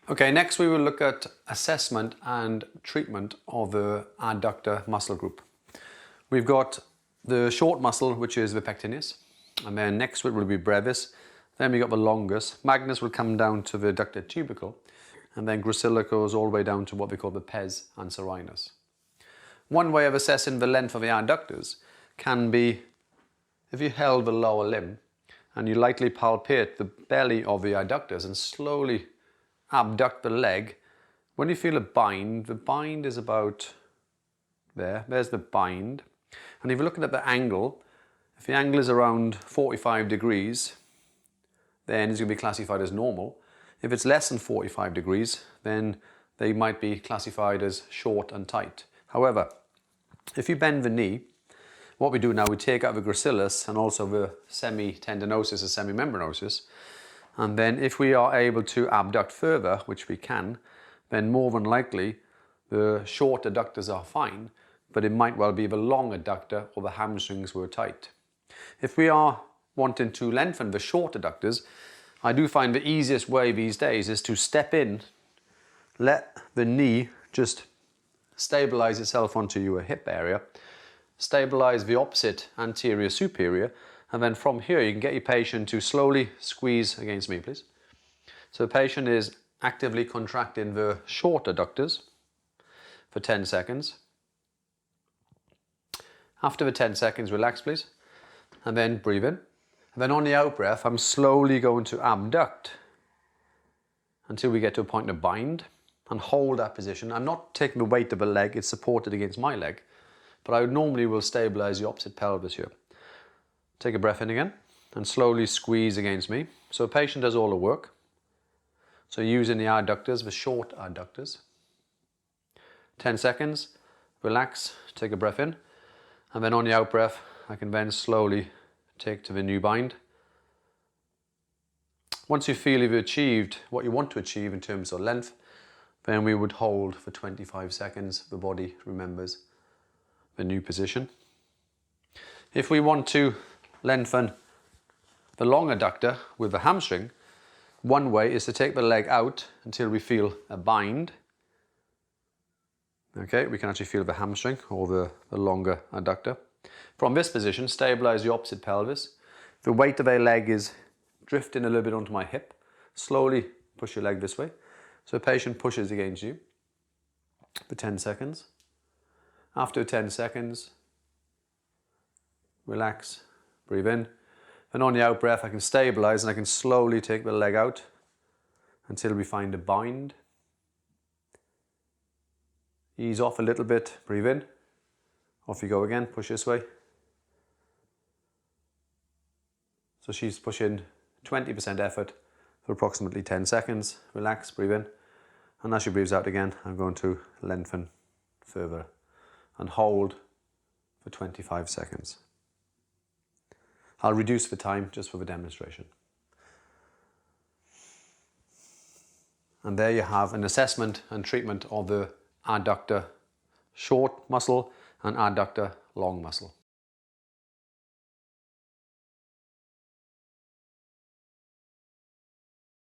Okay, next we will look at assessment and treatment of the adductor muscle group. We've got the short muscle, which is the pectineus, and then next to it will be brevis. Then we got the longus. Magnus will come down to the adductor tubercle, and then gracilis goes all the way down to what we call the pes anserinus. One way of assessing the length of the adductors can be if you held the lower limb and you lightly palpate the belly of the adductors and slowly abduct the leg. When you feel a bind, the bind is about there. There's the bind. And if you're looking at the angle, if the angle is around 45 degrees, then it's going to be classified as normal. If it's less than 45 degrees, then they might be classified as short and tight. However, if you bend the knee, what we do now, we take out the gracilis and also the semitendinosus and semimembranosus. And then if we are able to abduct further, which we can, then more than likely the short adductors are fine, but it might well be the long adductor or the hamstrings were tight. If we are wanting to lengthen the short adductors, I do find the easiest way these days is to step in, let the knee just stabilize itself onto your hip area, stabilize the opposite anterior superior, and then from here you can get your patient to slowly squeeze against me, please. So the patient is actively contracting the short adductors for 10 seconds. After the 10 seconds, relax, please, and then breathe in. And then on the out breath, I'm slowly going to abduct until we get to a point of bind and hold that position. I'm not taking the weight of the leg, it's supported against my leg, but I normally will stabilize the opposite pelvis here. Take a breath in again and slowly squeeze against me. So the patient does all the work. So using the adductors, the short adductors. 10 seconds, relax, take a breath in. And then on the out breath, I can then slowly take to the new bind. Once you feel you've achieved what you want to achieve in terms of length, then we would hold for 25 seconds. The body remembers the new position. If we want to lengthen the long adductor with the hamstring, one way is to take the leg out until we feel a bind. Okay, we can actually feel the hamstring or the longer adductor. From this position, stabilize the opposite pelvis. The weight of a leg is drifting a little bit onto my hip. Slowly push your leg this way. So the patient pushes against you for 10 seconds. After 10 seconds, relax, breathe in. And on the out breath, I can stabilize and I can slowly take the leg out until we find a bind. Ease off a little bit, breathe in. Off you go again, push this way. So she's pushing 20% effort for approximately 10 seconds. Relax, breathe in. And as she breathes out again, I'm going to lengthen further and hold for 25 seconds. I'll reduce the time just for the demonstration. And there you have an assessment and treatment of the adductor short muscle and adductor long muscle.